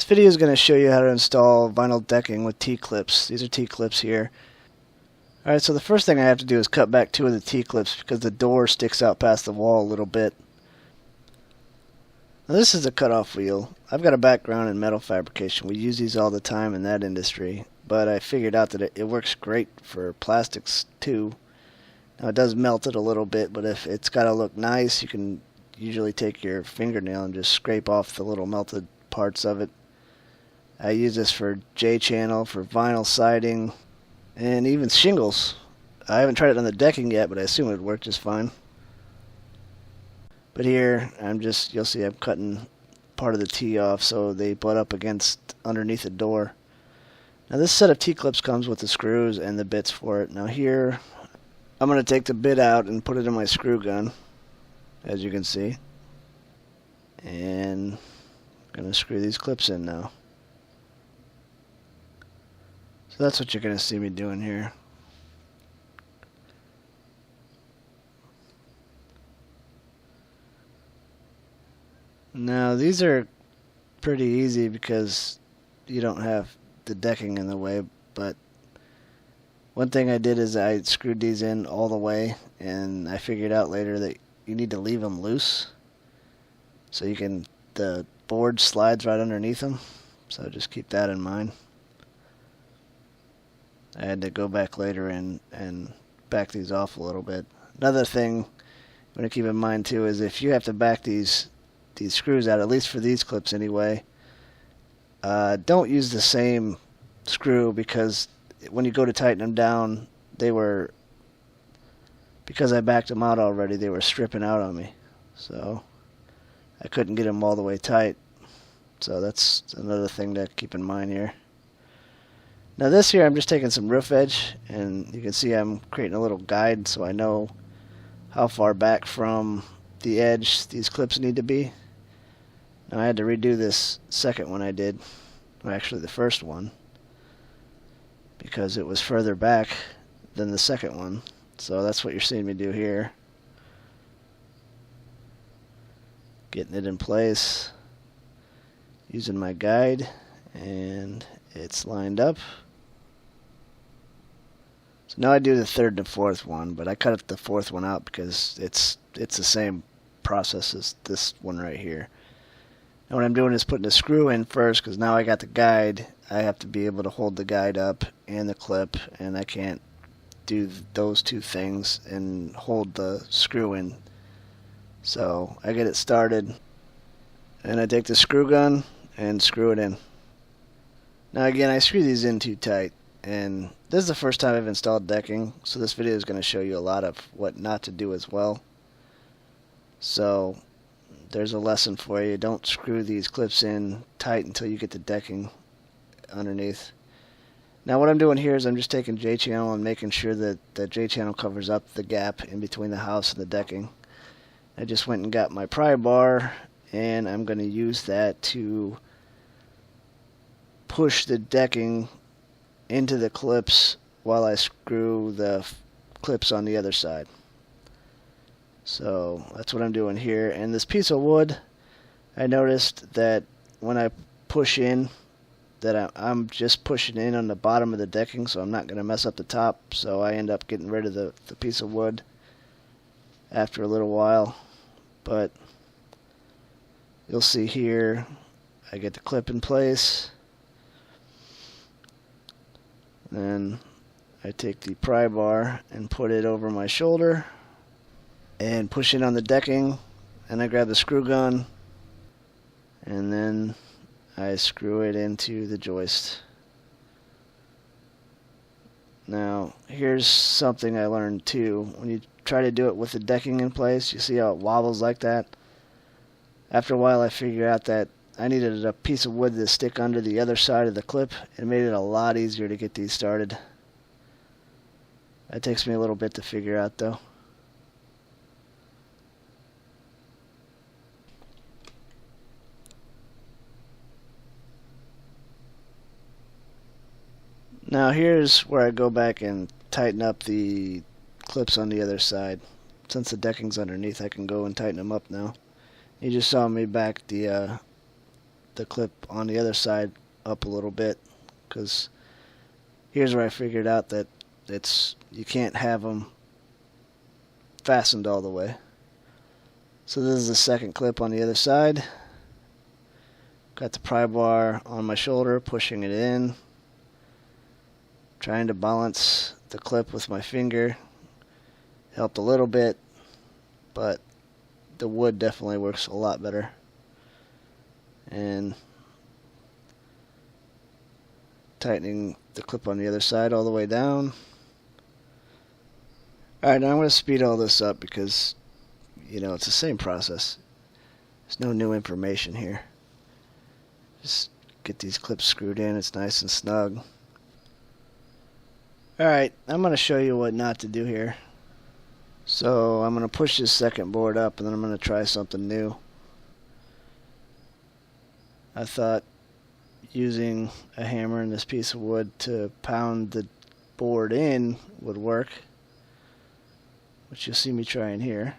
This video is going to show you how to install vinyl decking with T-clips. These are T-clips here. Alright, so the first thing I have to do is cut back 2 of the T-clips because the door sticks out past the wall a little bit. Now this is a cutoff wheel. I've got a background in metal fabrication. We use these all the time in that industry, but I figured out that it works great for plastics too. Now it does melt it a little bit, but if it's got to look nice, you can usually take your fingernail and just scrape off the little melted parts of it. I use this for J-channel, for vinyl siding, and even shingles. I haven't tried it on the decking yet, but I assume it would work just fine. But here, you'll see I'm cutting part of the T off so they butt up against underneath the door. Now this set of T-clips comes with the screws and the bits for it. Now here, I'm going to take the bit out and put it in my screw gun, as you can see. And I'm going to screw these clips in now. So that's what you're going to see me doing here. Now these are pretty easy because you don't have the decking in the way, but one thing I did is I screwed these in all the way, and I figured out later that you need to leave them loose so the board slides right underneath them, so just keep that in mind. I had to go back later and back these off a little bit. Another thing you want to keep in mind too is if you have to back these screws out, at least for these clips anyway, don't use the same screw, because when you go to tighten them down, because I backed them out already, they were stripping out on me, so I couldn't get them all the way tight. So that's another thing to keep in mind here. Now this here, I'm just taking some roof edge, and you can see I'm creating a little guide so I know how far back from the edge these clips need to be. Now I had to redo this second one I did, well, actually the first one, because it was further back than the second one. So that's what you're seeing me do here. Getting it in place using my guide, and it's lined up. So now I do the third and fourth one, but I cut the fourth one out because it's the same process as this one right here. And what I'm doing is putting the screw in first, because now I got the guide. I have to be able to hold the guide up and the clip, and I can't do those two things and hold the screw in. So I get it started, and I take the screw gun and screw it in. Now again, I screw these in too tight, and this is the first time I've installed decking, so this video is going to show you a lot of what not to do as well. So there's a lesson for you. Don't screw these clips in tight until you get the decking underneath. Now what I'm doing here is I'm just taking J-channel and making sure that the J-channel covers up the gap in between the house and the decking. I just went and got my pry bar, and I'm going to use that to push the decking into the clips while I screw the clips on the other side. So that's what I'm doing here. And this piece of wood, I noticed that when I push in, that I'm just pushing in on the bottom of the decking, so I'm not going to mess up the top. So I end up getting rid of the piece of wood after a little while. But you'll see here, I get the clip in place. Then I take the pry bar and put it over my shoulder and push in on the decking, and I grab the screw gun, and then I screw it into the joist. Now here's something I learned too. When you try to do it with the decking in place, you see how it wobbles like that? After a while I figured out that I needed a piece of wood to stick under the other side of the clip. It made it a lot easier to get these started. That takes me a little bit to figure out though. Now here's where I go back and tighten up the clips on the other side. Since the decking's underneath, I can go and tighten them up now. You just saw me back the the clip on the other side up a little bit, because here's where I figured out that you can't have them fastened all the way. So this is the second clip on the other side. Got the pry bar on my shoulder, pushing it in, trying to balance the clip with my finger. Helped a little bit, but the wood definitely works a lot better. And tightening the clip on the other side all the way down. Alright, now I'm going to speed all this up because, you know, it's the same process. There's no new information here. Just get these clips screwed in. It's nice and snug. Alright, I'm going to show you what not to do here. So I'm going to push this second board up, and then I'm going to try something new. I thought using a hammer and this piece of wood to pound the board in would work, which you'll see me trying here.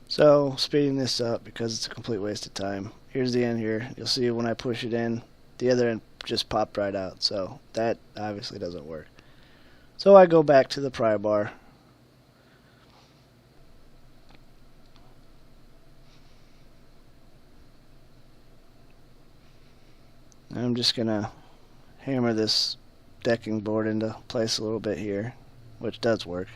So speeding this up because it's a complete waste of time. Here's the end here. You'll see when I push it in, the other end just popped right out, so that obviously doesn't work. So I go back to the pry bar. I'm just gonna hammer this decking board into place a little bit here, which does work.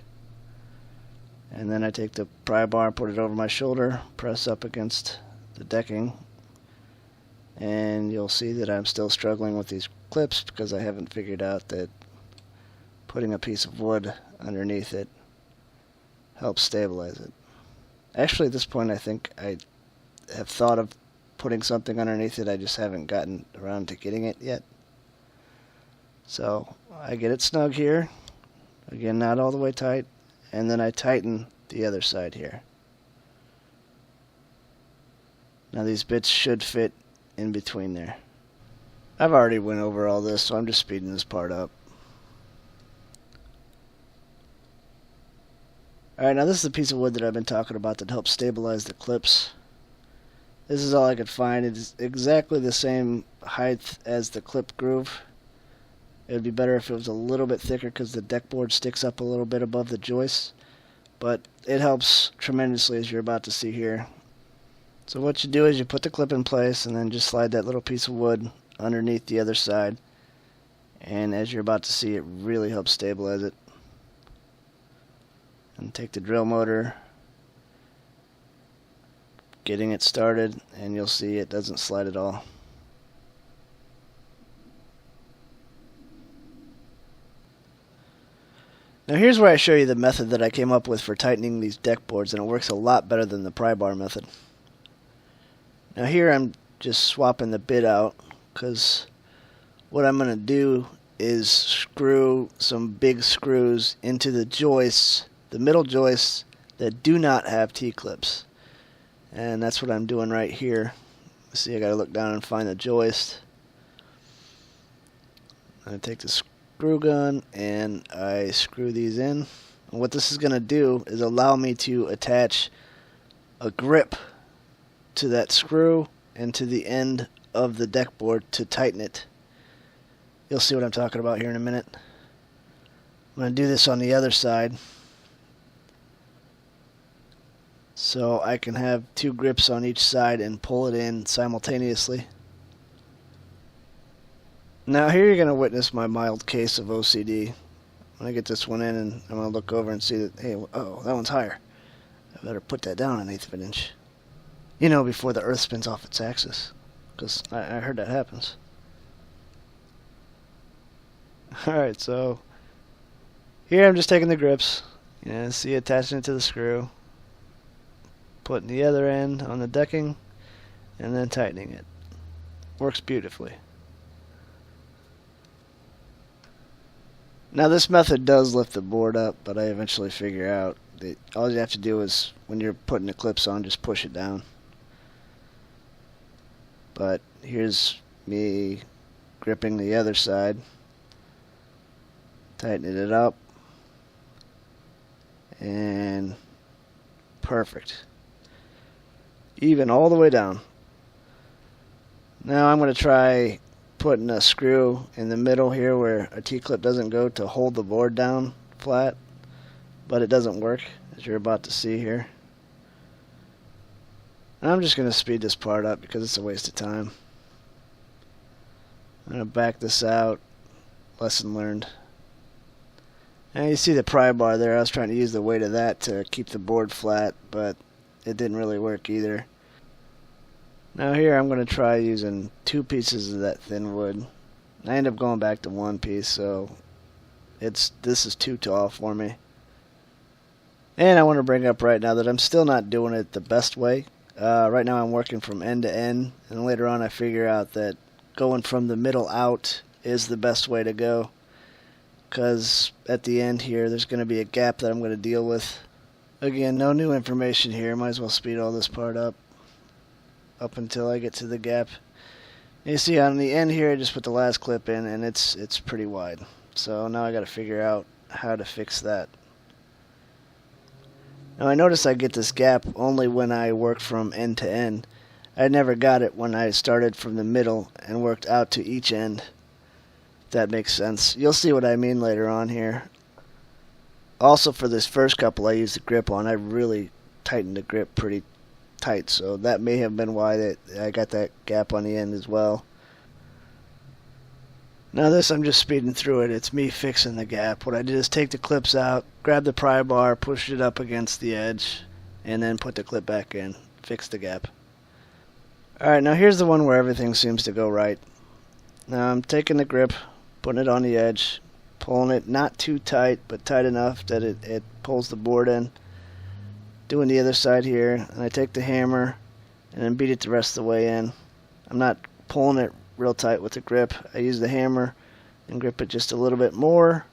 And then I take the pry bar and put it over my shoulder, press up against the decking, and you'll see that I'm still struggling with these clips because I haven't figured out that putting a piece of wood underneath it helps stabilize it. Actually, at this point I think I have thought of putting something underneath it, I just haven't gotten around to getting it yet. So I get it snug here, again not all the way tight, and then I tighten the other side here. Now these bits should fit in between there. I've already went over all this, so I'm just speeding this part up. Alright, now this is a piece of wood that I've been talking about that helps stabilize the clips. This is all I could find. It's exactly the same height as the clip groove. It would be better if it was a little bit thicker because the deck board sticks up a little bit above the joists. But it helps tremendously, as you're about to see here. So what you do is you put the clip in place and then just slide that little piece of wood underneath the other side. And as you're about to see, it really helps stabilize it. And take the drill motor, getting it started, and you'll see it doesn't slide at all. Now here's where I show you the method that I came up with for tightening these deck boards, and it works a lot better than the pry bar method. Now here I'm just swapping the bit out because what I'm going to do is screw some big screws into the joists, the middle joists that do not have T-clips. And that's what I'm doing right here. See, I gotta look down and find the joist. I take the screw gun and I screw these in. And what this is gonna do is allow me to attach a grip to that screw and to the end of the deck board to tighten it. You'll see what I'm talking about here in a minute. I'm gonna do this on the other side, so I can have two grips on each side and pull it in simultaneously. Now here you're going to witness my mild case of OCD. When I get this one in, and I'm going to look over and see that, hey, oh, that one's higher. I better put that down 1/8 of an inch. You know, before the earth spins off its axis. Because I heard that happens. Alright, so here I'm just taking the grips. You know, see, attaching it to the screw. Putting the other end on the decking and then tightening it. Works beautifully. Now this method does lift the board up, but I eventually figure out that all you have to do is, when you're putting the clips on, just push it down. But here's me gripping the other side, tightening it up, and perfect. Even all the way down. Now I'm going to try putting a screw in the middle here where a T-clip doesn't go to hold the board down flat, but it doesn't work, as you're about to see here. And I'm just going to speed this part up because it's a waste of time. I'm going to back this out. Lesson learned. And you see the pry bar there. I was trying to use the weight of that to keep the board flat, but it didn't really work either. Now here I'm going to try using 2 pieces of that thin wood. I end up going back to 1 piece, so this is too tall for me. And I want to bring up right now that I'm still not doing it the best way. Right now I'm working from end to end, and later on I figure out that going from the middle out is the best way to go. Because at the end here there's going to be a gap that I'm going to deal with. Again, no new information here. Might as well speed all this part up until I get to the gap. You see on the end here I just put the last clip in, and it's pretty wide. So now I got to figure out how to fix that. Now I notice I get this gap only when I work from end to end. I never got it when I started from the middle and worked out to each end. If that makes sense. You'll see what I mean later on here. Also for this first couple I used the grip on. I really tightened the grip pretty tight, so that may have been why I got that gap on the end as well. Now this I'm just speeding through it. It's me fixing the gap. What I did is take the clips out, grab the pry bar, push it up against the edge, and then put the clip back in. Fix the gap. Alright, now here's the one where everything seems to go right. Now I'm taking the grip, putting it on the edge, pulling it not too tight, but tight enough that it pulls the board in. Doing the other side here, and I take the hammer and then beat it the rest of the way in. I'm not pulling it real tight with the grip. I use the hammer and grip it just a little bit more,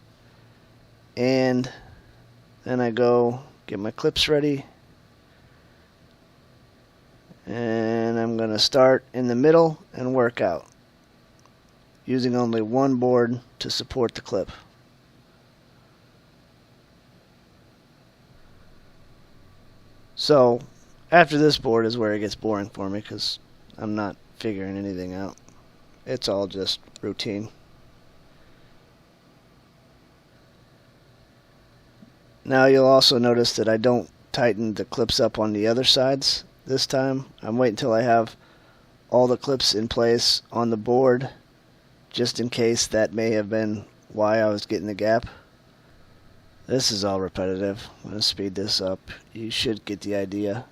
and then I go get my clips ready, and I'm going to start in the middle and work out using only 1 board to support the clip. So after this board is where it gets boring for me, because I'm not figuring anything out. It's all just routine. Now you'll also notice that I don't tighten the clips up on the other sides this time. I'm waiting until I have all the clips in place on the board, just in case that may have been why I was getting the gap. This is all repetitive. I'm going to speed this up. You should get the idea.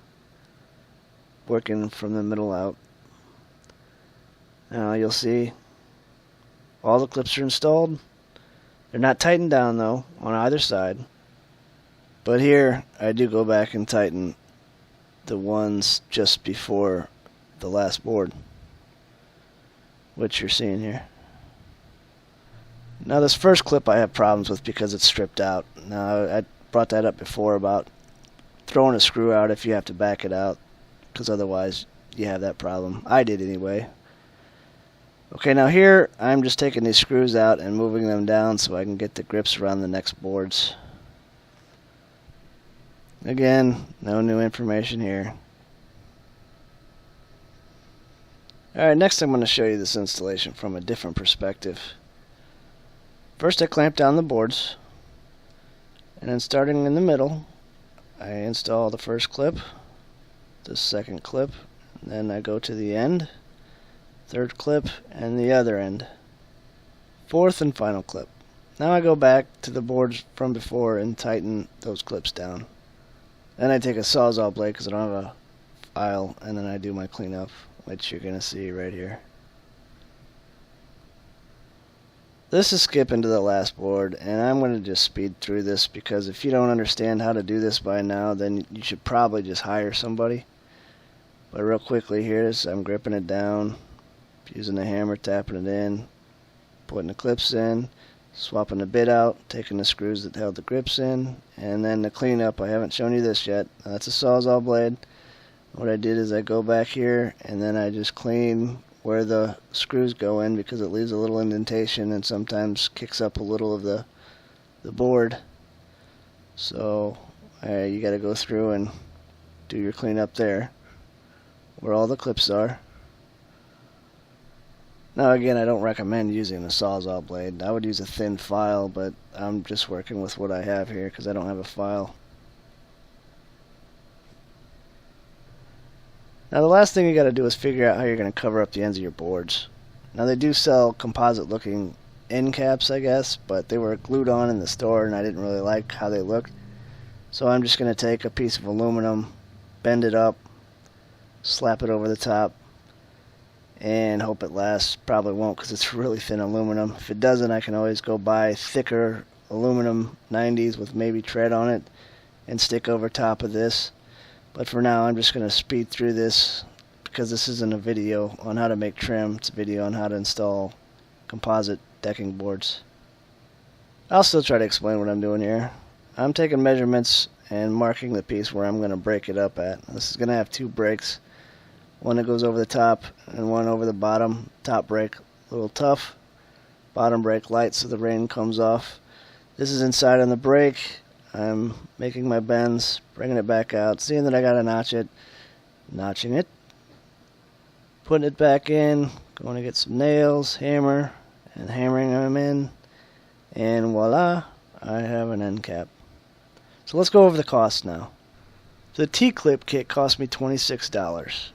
Working from the middle out. Now you'll see all the clips are installed. They're not tightened down though on either side. But here I do go back and tighten the ones just before the last board, which you're seeing here. Now this first clip I have problems with because it's stripped out. Now I brought that up before about throwing a screw out if you have to back it out, because otherwise you have that problem. I did anyway. Okay, now here I'm just taking these screws out and moving them down so I can get the grips around the next boards. Again, no new information here. Alright, next I'm going to show you this installation from a different perspective. First I clamp down the boards, and then starting in the middle I install the first clip, the second clip, and then I go to the end, third clip, and the other end, fourth and final clip. Now I go back to the boards from before and tighten those clips down. Then I take a Sawzall blade because I don't have a file, and then I do my cleanup, which you're going to see right here. This is skipping to the last board, and I'm going to just speed through this because if you don't understand how to do this by now, then you should probably just hire somebody. But real quickly here, I'm gripping it down, using the hammer, tapping it in, putting the clips in, swapping the bit out, taking the screws that held the grips in, and then the cleanup. I haven't shown you this yet. That's a Sawzall blade. What I did is I go back here, and then I just clean where the screws go in because it leaves a little indentation and sometimes kicks up a little of the board. So you got to go through and do your cleanup there where all the clips are. Now again, I don't recommend using a Sawzall blade. I would use a thin file, but I'm just working with what I have here because I don't have a file. Now the last thing you got to do is figure out how you're going to cover up the ends of your boards. Now they do sell composite looking end caps, I guess, but they were glued on in the store and I didn't really like how they looked. So I'm just going to take a piece of aluminum, bend it up, slap it over the top, and hope it lasts. Probably won't because it's really thin aluminum. If it doesn't, I can always go buy thicker aluminum 90s with maybe tread on it and stick over top of this. But for now, I'm just going to speed through this because this isn't a video on how to make trim. It's a video on how to install composite decking boards. I'll still try to explain what I'm doing here. I'm taking measurements and marking the piece where I'm going to break it up at. This is going to have two breaks. One that goes over the top and one over the bottom. Top break a little tough, bottom break light so the rain comes off. This is inside on the break. I'm making my bends, bringing it back out, seeing that I gotta notch it, notching it, putting it back in, going to get some nails, hammer, and hammering them in, and voila, I have an end cap. So let's go over the cost now. The T-clip kit cost me $26.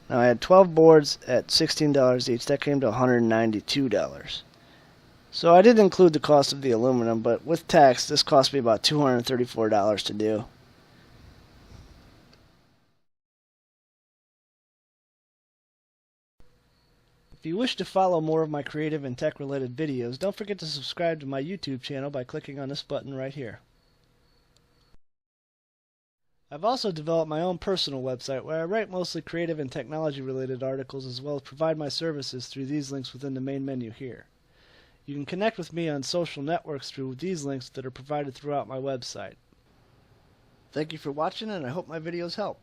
Now I had 12 boards at $16 each. That came to $192. So I did include the cost of the aluminum, but with tax, this cost me about $234 to do. If you wish to follow more of my creative and tech-related videos, don't forget to subscribe to my YouTube channel by clicking on this button right here. I've also developed my own personal website where I write mostly creative and technology-related articles as well as provide my services through these links within the main menu here. You can connect with me on social networks through these links that are provided throughout my website. Thank you for watching, and I hope my videos help.